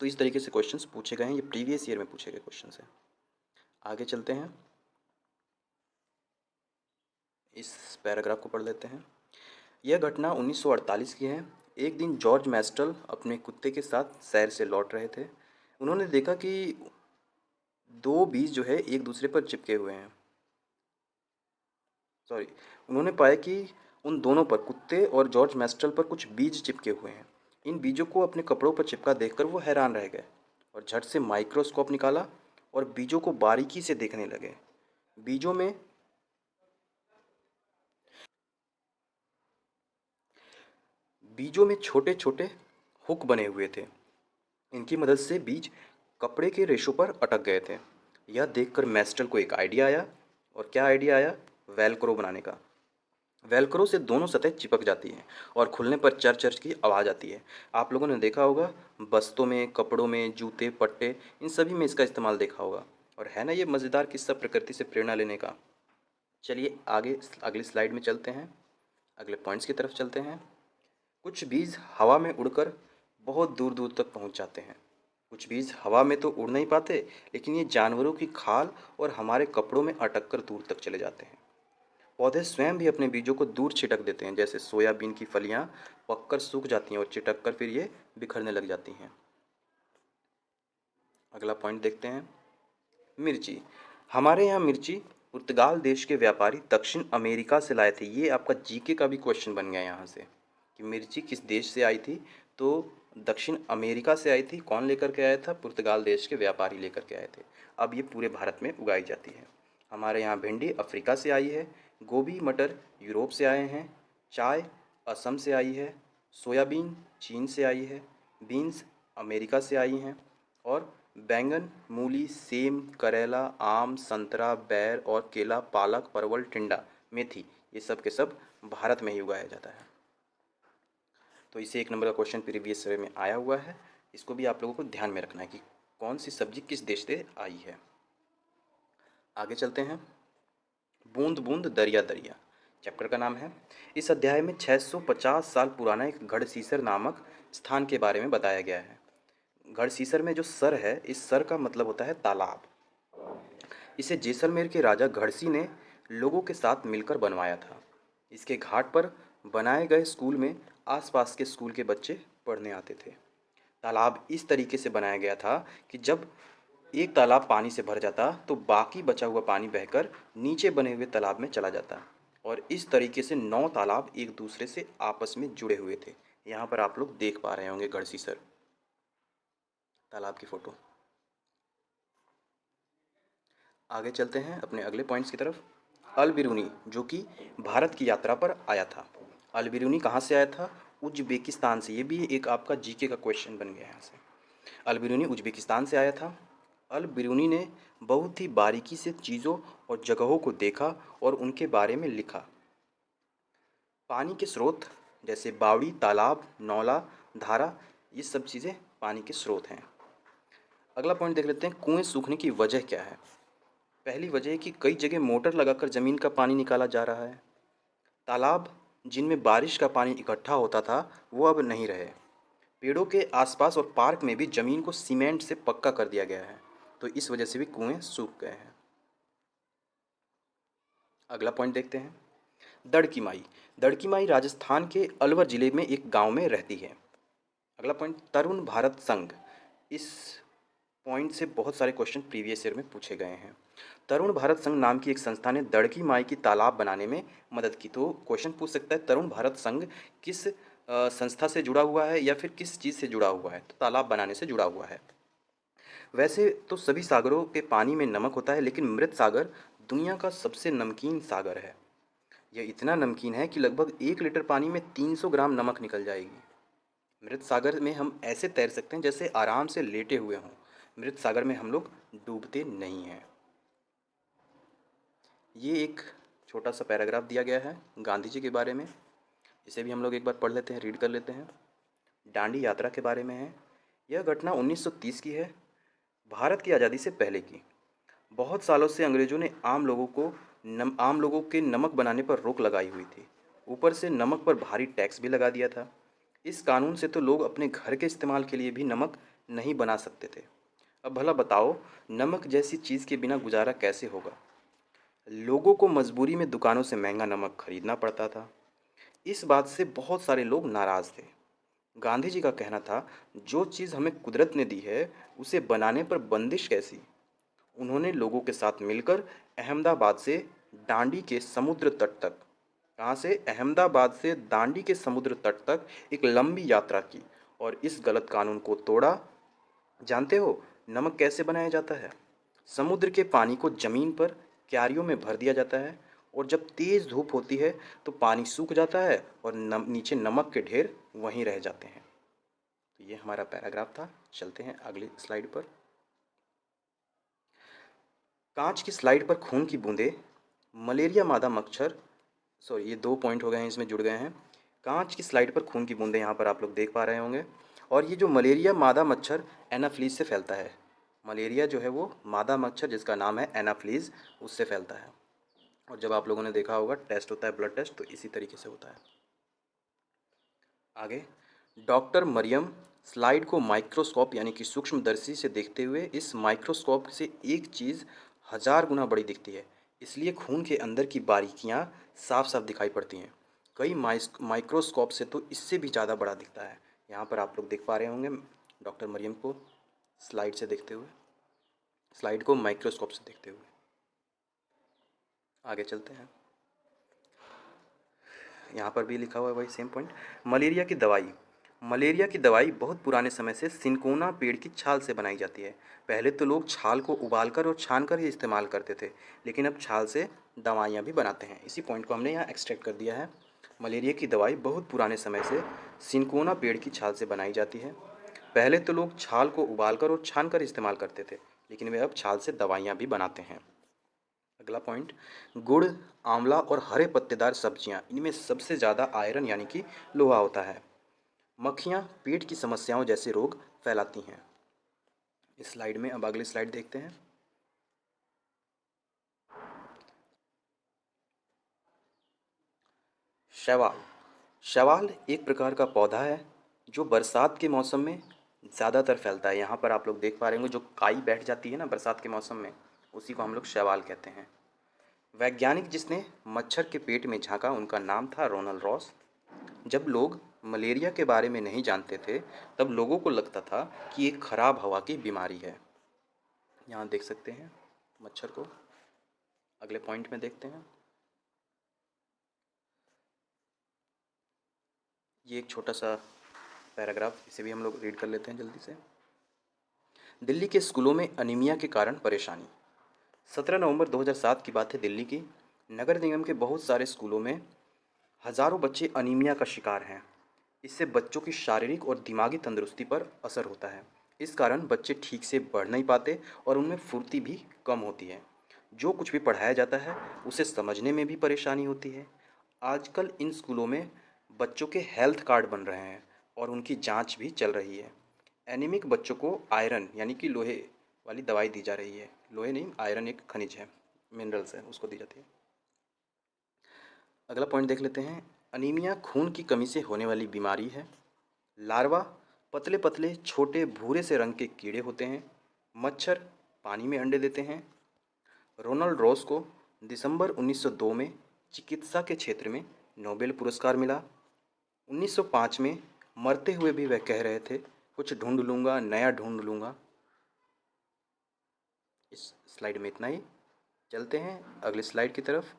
[SPEAKER 1] तो इस तरीके से क्वेश्चंस पूछे गए हैं, ये प्रीवियस ईयर में पूछे गए क्वेश्चंस हैं। आगे चलते हैं, इस पैराग्राफ को पढ़ लेते हैं। यह घटना 1948 की है। एक दिन जॉर्ज मैस्टल अपने कुत्ते के साथ सैर से लौट रहे थे। उन्होंने देखा कि 2 बीज जो है एक दूसरे पर चिपके हुए हैं। सॉरी, उन्होंने पाया कि उन दोनों पर, कुत्ते और जॉर्ज मैस्टल पर, कुछ बीज चिपके हुए हैं। इन बीजों को अपने कपड़ों पर चिपका देखकर वो हैरान रह गए और झट से माइक्रोस्कोप निकाला और बीजों को बारीकी से देखने लगे। बीजों में बीजों में छोटे छोटे हुक बने हुए थे। इनकी मदद से बीज कपड़े के रेशों पर अटक गए थे। यह देखकर मैस्टल को एक आइडिया आया। और क्या आइडिया आया? वेलक्रो बनाने का। वेलक्रो से दोनों सतह चिपक जाती हैं और खुलने पर चर चर की आवाज़ आती है। आप लोगों ने देखा होगा, बस्तों में, कपड़ों में, जूते, पट्टे, इन सभी में इसका इस्तेमाल देखा होगा। और है ना ये मज़ेदार किस्सा प्रकृति से प्रेरणा लेने का। चलिए आगे अगली स्लाइड में चलते हैं, अगले पॉइंट्स की तरफ चलते हैं। कुछ बीज हवा में उड़कर बहुत दूर दूर तक पहुंच जाते हैं। कुछ बीज हवा में तो उड़ नहीं पाते, लेकिन ये जानवरों की खाल और हमारे कपड़ों में अटक कर दूर तक चले जाते हैं। पौधे स्वयं भी अपने बीजों को दूर छिटक देते हैं, जैसे सोयाबीन की फलियां पककर सूख जाती हैं और चिटक कर फिर ये बिखरने लग जाती हैं। अगला पॉइंट देखते हैं, मिर्ची। हमारे यहाँ मिर्ची पुर्तगाल देश के व्यापारी दक्षिण अमेरिका से लाए थे। ये आपका जीके का भी क्वेश्चन बन गया यहाँ से, कि मिर्ची किस देश से आई थी? तो दक्षिण अमेरिका से आई थी। कौन लेकर के आया था? पुर्तगाल देश के व्यापारी लेकर के आए थे। अब ये पूरे भारत में उगाई जाती है। हमारे यहाँ भिंडी अफ्रीका से आई है। गोभी, मटर यूरोप से आए हैं। चाय असम से आई है। सोयाबीन चीन से आई है। बीन्स अमेरिका से आई हैं। और बैंगन, मूली, सेम, करेला, आम, संतरा, बैर और केला, पालक, परवल, टिंडा, मेथी, ये सब के सब भारत में ही उगाया जाता है। तो इसे 1 नंबर का क्वेश्चन प्रीवियस ईयर में आया हुआ है। इसको भी आप लोगों को ध्यान में रखना है कि कौन सी सब्जी किस देश से आई है। आगे चलते हैं, बूंद बूंद दरिया दरिया चैप्टर का नाम है। इस अध्याय में 650 साल पुराना एक गढ़सीसर नामक स्थान के बारे में बताया गया है। गढ़सीसर में जो सर है, इस सर का मतलब होता है तालाब। इसे जैसलमेर के राजा गढ़सी ने लोगों के साथ मिलकर बनवाया था। इसके घाट पर बनाए गए स्कूल में आसपास के स्कूल के बच्चे पढ़ने आते थे। तालाब इस तरीके से बनाया गया था कि जब एक तालाब पानी से भर जाता तो बाकी बचा हुआ पानी बहकर नीचे बने हुए तालाब में चला जाता, और इस तरीके से 9 तालाब एक दूसरे से आपस में जुड़े हुए थे। यहाँ पर आप लोग देख पा रहे होंगे गढ़सीसर तालाब की फ़ोटो। आगे चलते हैं अपने अगले पॉइंट्स की तरफ। अल बिरूनी, जो कि भारत की यात्रा पर आया था। अल बिरूनी कहाँ से आया था? उज्बेकिस्तान से। ये भी एक आपका जीके का क्वेश्चन बन गया यहाँ से। अल बिरूनी उज्बेकिस्तान से आया था। अल बिरूनी ने बहुत ही बारीकी से चीज़ों और जगहों को देखा और उनके बारे में लिखा। पानी के स्रोत जैसे बावड़ी, तालाब, नौला, धारा, ये सब चीज़ें पानी के स्रोत हैं। अगला पॉइंट देख लेते हैं, कुएं सूखने की वजह क्या है। पहली वजह है कि कई जगह मोटर लगाकर ज़मीन का पानी निकाला जा रहा है। तालाब जिनमें बारिश का पानी इकट्ठा होता था वो अब नहीं रहे। पेड़ों के आसपास और पार्क में भी ज़मीन को सीमेंट से पक्का कर दिया गया है, तो इस वजह से भी कुएं सूख गए हैं। अगला पॉइंट देखते हैं, दड़की माई। दड़की माई राजस्थान के अलवर जिले में एक गांव में रहती है। अगला पॉइंट, तरुण भारत संघ। इस पॉइंट से बहुत सारे क्वेश्चन प्रीवियस ईयर में पूछे गए हैं। तरुण भारत संघ नाम की एक संस्था ने दड़की माई की तालाब बनाने में मदद की। तो क्वेश्चन पूछ सकता है तरुण भारत संघ किस संस्था से जुड़ा हुआ है या फिर किस चीज़ से जुड़ा हुआ है, तो तालाब बनाने से जुड़ा हुआ है। वैसे तो सभी सागरों के पानी में नमक होता है, लेकिन मृत सागर दुनिया का सबसे नमकीन सागर है। यह इतना नमकीन है कि लगभग 1 लीटर पानी में 300 ग्राम नमक निकल जाएगी। मृत सागर में हम ऐसे तैर सकते हैं जैसे आराम से लेटे हुए हों। मृत सागर में हम लोग डूबते नहीं हैं। ये एक छोटा सा पैराग्राफ दिया गया है गांधी जी के बारे में, इसे भी हम लोग एक बार पढ़ लेते हैं, रीड कर लेते हैं। दांडी यात्रा के बारे में है। यह घटना 1930 की है, भारत की आज़ादी से पहले की। बहुत सालों से अंग्रेज़ों ने आम लोगों के नमक बनाने पर रोक लगाई हुई थी। ऊपर से नमक पर भारी टैक्स भी लगा दिया था। इस कानून से तो लोग अपने घर के इस्तेमाल के लिए भी नमक नहीं बना सकते थे। अब भला बताओ, नमक जैसी चीज़ के बिना गुजारा कैसे होगा। लोगों को मजबूरी में दुकानों से महंगा नमक खरीदना पड़ता था। इस बात से बहुत सारे लोग नाराज़ थे। गांधी जी का कहना था, जो चीज़ हमें कुदरत ने दी है उसे बनाने पर बंदिश कैसी। उन्होंने लोगों के साथ मिलकर अहमदाबाद से दांडी के समुद्र तट तक, कहाँ से, अहमदाबाद से दांडी के समुद्र तट तक एक लंबी यात्रा की और इस गलत कानून को तोड़ा। जानते हो नमक कैसे बनाया जाता है? समुद्र के पानी को ज़मीन पर क्यारियों में भर दिया जाता है और जब तेज़ धूप होती है तो पानी सूख जाता है और नीचे नमक के ढेर वहीं रह जाते हैं। तो ये हमारा पैराग्राफ था। चलते हैं अगली स्लाइड पर। कांच की स्लाइड पर खून की बूंदें, मलेरिया मादा मच्छर, सॉरी ये 2 पॉइंट हो गए हैं, इसमें जुड़ गए हैं। कांच की स्लाइड पर खून की बूंदें यहाँ पर आप लोग देख पा रहे होंगे। और ये जो मलेरिया मादा मच्छर एनाफ्लीज से फैलता है। मलेरिया जो है वो मादा मच्छर जिसका नाम है एनाफ्लीज, उससे फैलता है। और जब आप लोगों ने देखा होगा टेस्ट होता है ब्लड टेस्ट, तो इसी तरीके से होता है। आगे, डॉक्टर मरियम स्लाइड को माइक्रोस्कोप यानी कि सूक्ष्मदर्शी से देखते हुए, इस माइक्रोस्कोप से एक चीज़ 1000 गुना बड़ी दिखती है, इसलिए खून के अंदर की बारीकियाँ साफ साफ दिखाई पड़ती हैं। कई माइक्रोस्कोप से तो इससे भी ज़्यादा बड़ा दिखता है। यहाँ पर आप लोग देख पा रहे होंगे डॉक्टर मरियम को स्लाइड से देखते हुए, स्लाइड को माइक्रोस्कोप से देखते हुए। आगे चलते हैं। यहाँ पर भी लिखा हुआ है वही सेम पॉइंट। मलेरिया की दवाई। मलेरिया की दवाई बहुत पुराने समय से सिनकोना पेड़ की छाल से बनाई जाती है। पहले तो लोग छाल को उबालकर और छानकर ही इस्तेमाल करते थे, लेकिन अब छाल से दवाइयाँ भी बनाते हैं। इसी पॉइंट को हमने यहाँ एक्सट्रैक्ट कर दिया है। मलेरिया की दवाई बहुत पुराने समय से सिनकोना पेड़ की छाल से बनाई जाती है। पहले तो लोग छाल को उबालकर और छानकर इस्तेमाल करते थे, लेकिन वे अब छाल से दवाइयाँ भी बनाते हैं। अगला पॉइंट, गुड़, आंवला और हरे पत्तेदार सब्जियां, इनमें सबसे ज़्यादा आयरन यानी कि लोहा होता है। मक्खियाँ पेट की समस्याओं जैसे रोग फैलाती हैं। इस स्लाइड में अब अगली स्लाइड देखते हैं। शैवाल। शैवाल एक प्रकार का पौधा है जो बरसात के मौसम में ज़्यादातर फैलता है। यहाँ पर आप लोग देख पा रहे होंगे जो काई बैठ जाती है ना बरसात के मौसम में, उसी को हम लोग शैवाल कहते हैं। वैज्ञानिक जिसने मच्छर के पेट में झांका उनका नाम था रोनाल्ड रॉस। जब लोग मलेरिया के बारे में नहीं जानते थे, तब लोगों को लगता था कि एक खराब हवा की बीमारी है। यहाँ देख सकते हैं मच्छर को। अगले पॉइंट में देखते हैं। ये एक छोटा सा पैराग्राफ, इसे भी हम लोग रीड कर लेते हैं जल्दी से। दिल्ली के स्कूलों में अनीमिया के कारण परेशानी। 17 नवंबर 2007 की बात है दिल्ली की। नगर निगम के बहुत सारे स्कूलों में हज़ारों बच्चे अनीमिया का शिकार हैं। इससे बच्चों की शारीरिक और दिमागी तंदुरुस्ती पर असर होता है। इस कारण बच्चे ठीक से बढ़ नहीं पाते और उनमें फुर्ती भी कम होती है। जो कुछ भी पढ़ाया जाता है उसे समझने में भी परेशानी होती है। आजकल इन स्कूलों में बच्चों के हेल्थ कार्ड बन रहे हैं और उनकी जांच भी चल रही है। एनीमिक बच्चों को आयरन यानी कि लोहे वाली दवाई दी जा रही है। लोहे नहीं, आयरन एक खनिज है, मिनरल्स है, उसको दी जाती है। अगला पॉइंट देख लेते हैं। अनीमिया खून की कमी से होने वाली बीमारी है। लार्वा पतले पतले छोटे भूरे से रंग के कीड़े होते हैं। मच्छर पानी में अंडे देते हैं। रोनाल्ड रॉस को दिसंबर 1902 में चिकित्सा के क्षेत्र में नोबेल पुरस्कार मिला। 1905 में मरते हुए भी वह कह रहे थे, कुछ ढूंढ लूँगा, नया ढूंढ लूँगा। इस स्लाइड में इतना ही। चलते हैं अगले स्लाइड की तरफ।